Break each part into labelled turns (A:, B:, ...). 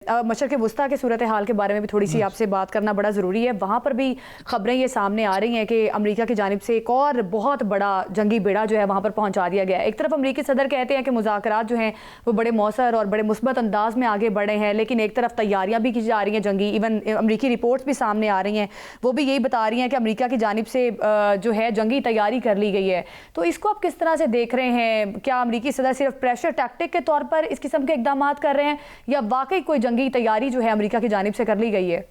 A: मशरक़ वस्ता के सूरत हाल के बारे में भी थोड़ी सी आपसे बात करना बड़ा ज़रूरी है। वहाँ पर भी ख़बरें ये सामने आ रही हैं कि अमेरिका की जानिब से एक और बहुत बड़ा जंगी बेड़ा जो है वहाँ पर पहुँचा दिया गया है। एक तरफ अमेरिकी सदर कहते हैं कि मुज़ाकरात जो हैं वो बड़े मौसर और बड़े मुस्बत अंदाज में आगे बढ़े हैं, लेकिन एक तरफ तैयारियाँ भी की जा रही हैं जंगी। इवन अमेरिकी रिपोर्ट्स भी सामने आ रही हैं, वो भी यही बता रही हैं कि अमेरिका की जानिब से जो है जंगी तैयारी कर ली गई है। तो इसको आप किस तरह से देख रहे हैं? क्या अमेरिकी सदर सिर्फ प्रेशर टैक्टिक के तौर पर इस किस्म के इक़दाम कर रहे हैं या वाकई कोई जंगी तैयारी जो है अमेरिका की जानिब से कर ली गई है?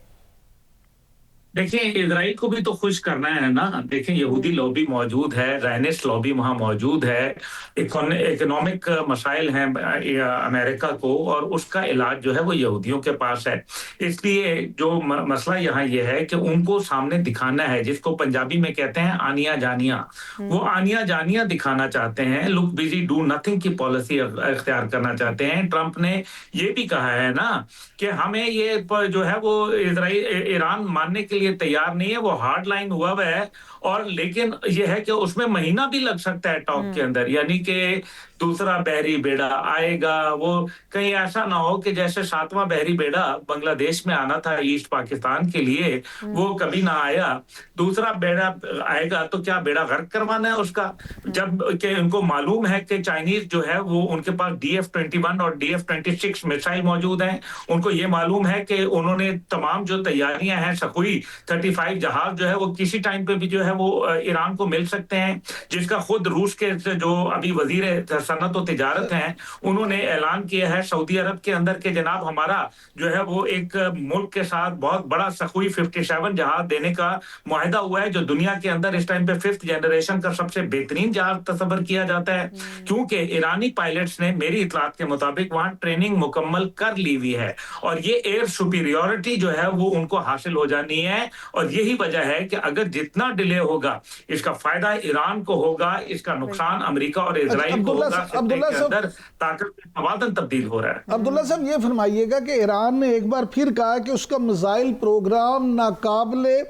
B: देखिए, इजराइल को भी तो खुश करना है ना। देखिए, यहूदी लॉबी मौजूद है, ज़ायनिस्ट लॉबी वहाँ मौजूद है, इकोनॉमिक मसाइल हैं अमेरिका को, और उसका इलाज जो है वो यहूदियों के पास है। इसलिए जो मसला यहाँ ये है कि उनको सामने दिखाना है, जिसको पंजाबी में कहते हैं आनिया जानिया। वो आनिया जानिया दिखाना चाहते हैं, लुक बिजी डू नथिंग की पॉलिसी इख्तियार करना चाहते हैं। ट्रंप ने ये भी कहा है ना कि हमें ये जो है वो ईरान मानने के लिए तैयार नहीं है, वो हार्ड लाइन हुआ है। और लेकिन ये है कि उसमें महीना भी लग सकता है टॉक के अंदर, यानी कि दूसरा बहरी बेड़ा आएगा। वो कहीं ऐसा ना हो कि जैसे 7वां बहरी बेड़ा बांग्लादेश में आना था ईस्ट पाकिस्तान के लिए, वो कभी ना आया। दूसरा बेड़ा आएगा तो क्या बेड़ा गर्क करवाना है उसका? जब कि उनको मालूम है कि चाइनीज जो है वो उनके पास DF-21 और DF-26 मिसाइल मौजूद हैं। उनको ये मालूम है कि उन्होंने तमाम जो तैयारियां हैं, सखुई 35 जहाज जो है वो किसी टाइम पे भी जो है वो ईरान को मिल सकते हैं, जिसका खुद रूस के जो अभी वजीर सनत और तिजारत हैं उन्होंने ऐलान किया है सऊदी अरब के अंदर के जनाब हमारा जो है वो एक मुल्क के साथ बहुत बड़ा सखुई 57 जहाज देने का मुआहिदा हुआ है, जो दुनिया के अंदर इस टाइम पे 5th जनरेशन का सबसे बेहतरीन जहाज तस्वर किया जाता है। क्योंकि ईरानी पायलट्स ने मेरी इतलात के मुताबिक वहां ट्रेनिंग मुकम्मल कर ली हुई है और ये एयर सुपीरियोरिटी जो है वो उनको हासिल हो जानी है। और यही वजह है कि अगर जितना डिले होगा इसका फायदा ईरान को होगा, इसका नुकसान अमेरिका और इजराइल को होगा।
C: अब्दुल्ला
B: साहब, ताकत में तबादल तब्दील हो रहा है।
C: अब्दुल्ला साहब, ये फरमाइएगा कि ईरान ने एक बार फिर कहा कि उसका मिसाइल प्रोग्राम नाकाबिले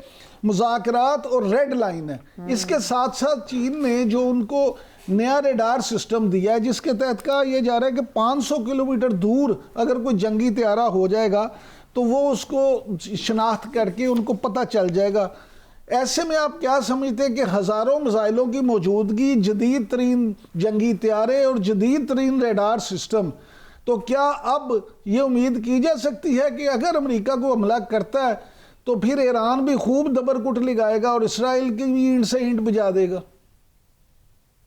C: मुज़ाकरात और रेड लाइन है। इसके साथ साथ चीन ने जो उनको नया रेडार सिस्टम दिया है, जिसके तहत कहा यह जा रहा है कि 500 किलोमीटर दूर अगर कोई जंगी त्यारा हो जाएगा तो वो उसको शनाख्त करके उनको पता चल जाएगा। ऐसे में आप क्या समझते हैं कि हज़ारों मिसाइलों की मौजूदगी, जदीद तरीन जंगी त्यारे और जदीद तरीन रेडार सिस्टम, तो क्या अब ये उम्मीद की जा सकती है कि अगर अमेरिका को हमला करता है तो फिर ईरान भी खूब दबरकुट लगाएगा और इसराइल की भी ईंट से ईंट बजा देगा?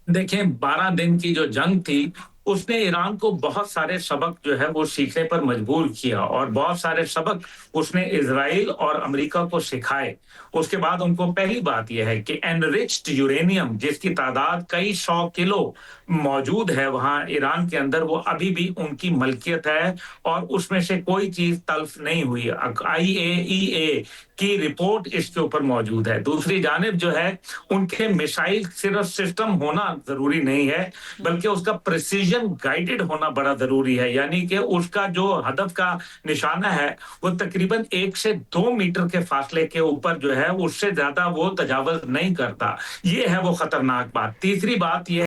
B: देखिए, 12 दिन की जो जंग थी उसने ईरान को बहुत सारे सबक जो है वो सीखने पर मजबूर किया और बहुत सारे सबक उसने इजराइल और अमेरिका को सिखाए। उसके बाद उनको पहली बात यह है कि एनरिच्ड यूरेनियम जिसकी तादाद कई 100 किलो मौजूद है वहां ईरान के अंदर, वो अभी भी उनकी मलकियत है और उसमें से कोई चीज तल्फ नहीं हुई। IAEA की रिपोर्ट इसके ऊपर मौजूद है। दूसरी जानिब जो है उनके मिसाइल सिर्फ सिस्टम होना जरूरी नहीं है, बल्कि उसका प्रिसीजन गाइडेड होना बड़ा जरूरी है। यानी कि उसका जो हदफ का निशाना है वो तकरीबन 1 से 2 मीटर के फासले के ऊपर जो है उससे ज्यादा वो तजावुज नहीं करता। ये है वो खतरनाक बात। तीसरी बात यह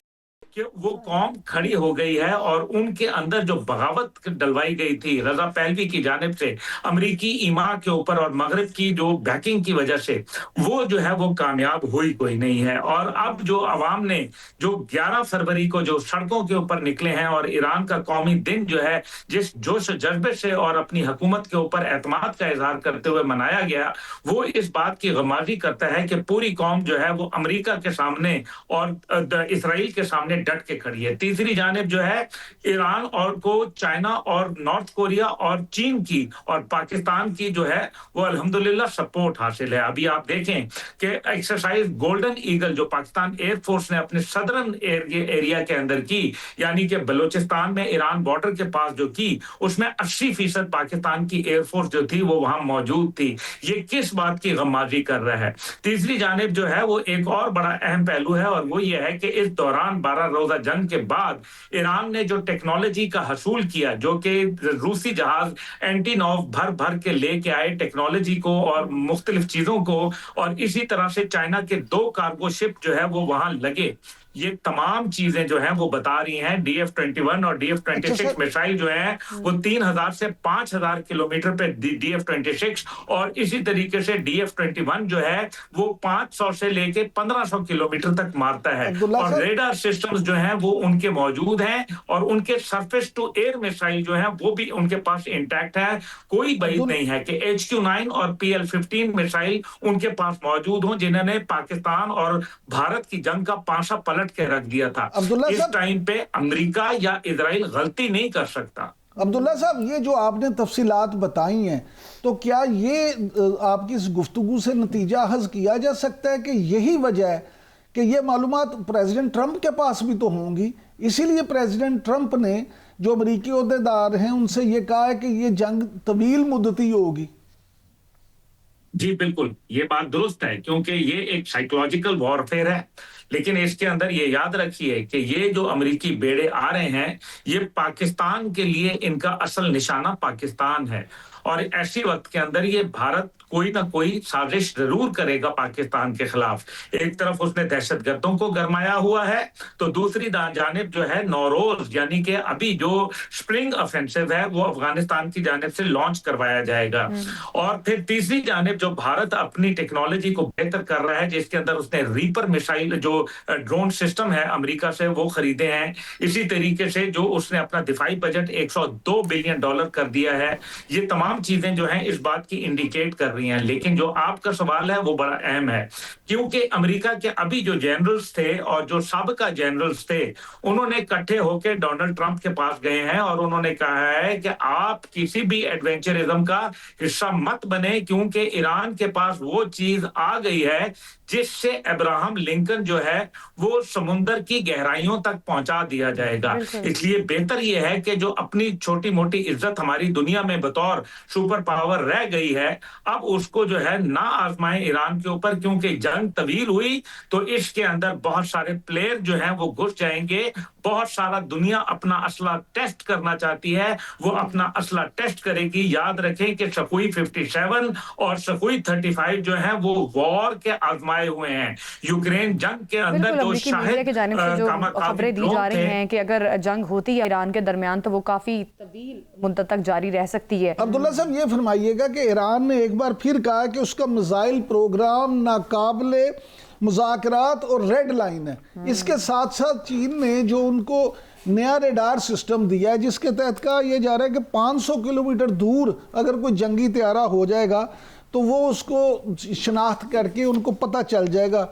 B: कि वो कौम खड़ी हो गई है और उनके अंदर जो बगावत डलवाई गई थी रजा पहलवी की जानिब से अमरीकी ईमा के ऊपर और मगरिब की जो बैकिंग की वजह से, वो जो है वो कामयाब हुई कोई नहीं है। और अब जो अवाम ने जो 11 फरवरी को जो सड़कों के ऊपर निकले हैं और ईरान का कौमी दिन जो है जिस जोश जज्बे से और अपनी हुकूमत के ऊपर एतमाद का इजहार करते हुए मनाया गया, वो इस बात की गमाजी करता है कि पूरी कौम जो है वो अमरीका के सामने और इसराइल के सामने डट के खड़ी है। तीसरी जानिब जो है ईरान और को चाइना और नॉर्थ कोरिया और चीन की और पाकिस्तान की जो है वो अल्हम्दुलिल्लाह सपोर्ट हासिल है। अभी आप देखें कि एक्सरसाइज गोल्डन ईगल जो पाकिस्तान एयरफोर्स ने अपने सदर्न एरिया के अंदर की, यानी कि बलूचिस्तान में ईरान बॉर्डर के पास जो की, उसमें 80% पाकिस्तान की एयरफोर्स जो थी वो वहां मौजूद थी। ये किस बात की गमाजी कर रहा है? तीसरी जानिब जो है वो एक और बड़ा अहम पहलू है और वो ये है कि इस दौरान 12 रोजा जंग के बाद ईरान ने जो टेक्नोलॉजी का हसूल किया, जो कि रूसी जहाज एंटीनॉव भर भर के लेके आए टेक्नोलॉजी को और मुख्तलिफ चीजों को, और इसी तरह से चाइना के 2 कार्गो शिप जो है वो वहां लगे। یہ تمام چیزیں جو ہیں وہ بتا رہی ہیں DF-21 اور DF-26 میسائل جو ہیں وہ 3000 سے 5000 کلومیٹر پہ DF-26 اور اسی طریقے سے DF-21 جو ہے وہ 500 سے لے کے 1500 کلومیٹر تک مارتا ہے اور ریڈار سسٹمز جو ہیں وہ ان کے موجود ہیں اور ان کے سرفیس ٹو ایئر میسائل جو ہیں وہ بھی ان کے پاس انٹیکٹ ہے. کوئی بعید نہیں ہے کہ HQ-9 اور PL-15 میسائل ان کے پاس موجود ہوں جنہوں نے پاکستان اور بھارت کی جنگ کا پانسا پلٹ کے رکھ دیا تھا. اس ٹائم پہ امریکہ یا اسرائیل غلطی نہیں کر سکتا.
C: عبداللہ صاحب، یہ جو آپ نے تفصیلات بتائی ہیں تو کیا یہ آپ کی اس گفتگو سے نتیجہ اخذ کیا جا سکتا ہے کہ یہی وجہ ہے کہ یہ معلومات پریزیڈنٹ ٹرمپ کے پاس بھی تو ہوں گی، اسی لیے پریزیڈنٹ ٹرمپ نے جو امریکی عہدیدار ہیں ان سے یہ کہا ہے کہ یہ جنگ طویل مدتی ہوگی؟
B: جی بالکل، یہ بات درست ہے کیونکہ یہ ایک سائیکولوجیکل وارفیئر ہے، لیکن اس کے اندر یہ یاد رکھیے کہ یہ جو امریکی بیڑے آ رہے ہیں یہ پاکستان کے لیے ان کا اصل نشانہ پاکستان ہے اور ایسی وقت کے اندر یہ بھارت کوئی نہ کوئی سازش ضرور کرے گا پاکستان کے خلاف. ایک طرف اس نے دہشت گردوں کو گرمایا ہوا ہے تو دوسری جانب جو ہے نوروز یعنی کہ ابھی جو سپرنگ آفینسو ہے وہ افغانستان کی جانب سے لانچ کروایا جائے گا اور پھر تیسری جانب جو بھارت اپنی ٹیکنالوجی کو بہتر کر رہا ہے جس کے اندر اس نے ریپر میسائل جو ڈرون سسٹم ہے امریکہ سے وہ خریدے ہیں. اسی طریقے سے جو اس نے اپنا دفاعی بجٹ $102 بلین کر دیا ہے. یہ تمام چیزیں جو ہیں اس بات کی انڈیکیٹ کر رہی ہیں. لیکن جو آپ کا سوال ہے وہ بڑا اہم ہے کیونکہ امریکہ کے ابھی جو جنرلز تھے اور جو سابقہ جنرلز تھے انہوں نے اکٹھے ہو کے ڈونلڈ ٹرمپ کے پاس گئے ہیں اور انہوں نے کہا ہے کہ آپ کسی بھی ایڈونچرزم کا حصہ مت بنے کیونکہ ایران کے پاس وہ چیز آ گئی ہے جس سے ابراہم لنکن جو ہے وہ سمندر کی گہرائیوں تک پہنچا دیا جائے گا. اس لیے بہتر یہ ہے کہ جو اپنی چھوٹی موٹی عزت ہماری دنیا میں بطور سپر پاور رہ گئی ہے اب اس کو جو ہے نہ آزمائیں ایران کے اوپر کیونکہ جنگ طویل ہوئی تو اس کے اندر بہت سارے پلیئر جو ہیں وہ گھس جائیں گے. بہت سارا دنیا اپنا اسلحہ ٹیسٹ کرنا چاہتی ہے وہ اپنا اسلحہ ٹیسٹ کرے گی. یاد رکھیں کہ سخوئی 57 اور سخوئی 35 جو ہیں وہ وار کے آزمائے ہوئے ہیں. یوکرین جنگ کے اندر جو
A: شاہد کی جانب سے جو خبریں دی جا رہی ہیں کہ اگر جنگ ہوتی ہے ایران کے درمیان تو وہ کافی طویل مدت تک جاری رہ سکتی ہے.
C: عبداللہ صاحب یہ فرمائیے گا کہ ایران نے ایک بار پھر کہا کہ اس کا میزائل پروگرام ناقابل مذاکرات اور ریڈ لائن ہے. اس کے ساتھ ساتھ چین نے جو ان کو نیا ریڈار سسٹم دیا ہے جس کے تحت کہا یہ جا رہا ہے کہ 500 کلومیٹر دور اگر کوئی جنگی طیارہ ہو جائے گا تو وہ اس کو شناخت کر کے ان کو پتہ چل جائے گا.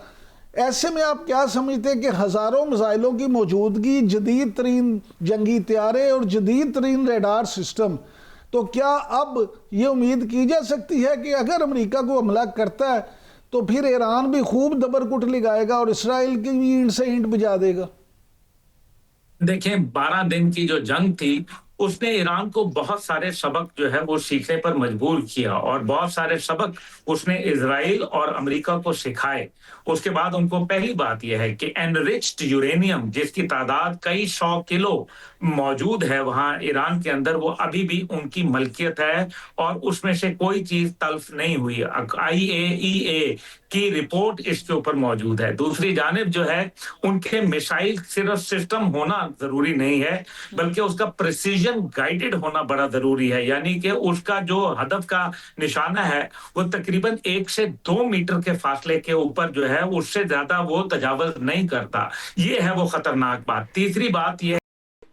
C: ایسے میں آپ کیا سمجھتے ہیں کہ ہزاروں میزائلوں کی موجودگی، جدید ترین جنگی طیارے اور جدید ترین ریڈار سسٹم، تو کیا اب یہ امید کی جا سکتی ہے کہ اگر امریکہ کو حملہ کرتا ہے تو پھر ایران بھی خوب دبر کٹ لگائے گا اور اسرائیل کی بھی اینٹ سے اینٹ بجا دے گا؟
B: دیکھیں 12 دن کی جو جنگ تھی اس نے ایران کو بہت سارے سبق جو ہے وہ سیکھنے پر مجبور کیا اور بہت سارے سبق اس نے اسرائیل اور امریکہ کو سکھائے. اس کے بعد ان کو پہلی بات یہ ہے کہ انریچڈ یورینیم جس کی تعداد کئی 100 کلو موجود ہے وہاں ایران کے اندر وہ ابھی بھی ان کی ملکیت ہے اور اس میں سے کوئی چیز تلف نہیں ہوئی. IAEA کی رپورٹ اس کے اوپر موجود ہے. دوسری جانب جو ہے ان کے میسائل صرف سسٹم ہونا ضروری نہیں ہے بلکہ اس کا پریسیژن گائیڈڈ ہونا بڑا ضروری ہے. یعنی کہ اس کا جو ہدف کا نشانہ ہے وہ تقریباً 1 سے 2 میٹر کے فاصلے کے اوپر جو ہے اس سے زیادہ وہ تجاوز نہیں کرتا. یہ ہے وہ خطرناک بات. تیسری بات یہ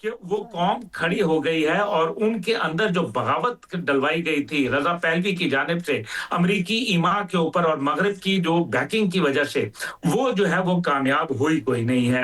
B: کہ وہ قوم کھڑی ہو گئی ہے اور ان کے اندر جو بغاوت ڈلوائی گئی تھی رضا پہلوی کی جانب سے امریکی ایما کے اوپر اور مغرب کی جو بیکنگ کی وجہ سے وہ جو ہے وہ کامیاب ہوئی کوئی نہیں ہے.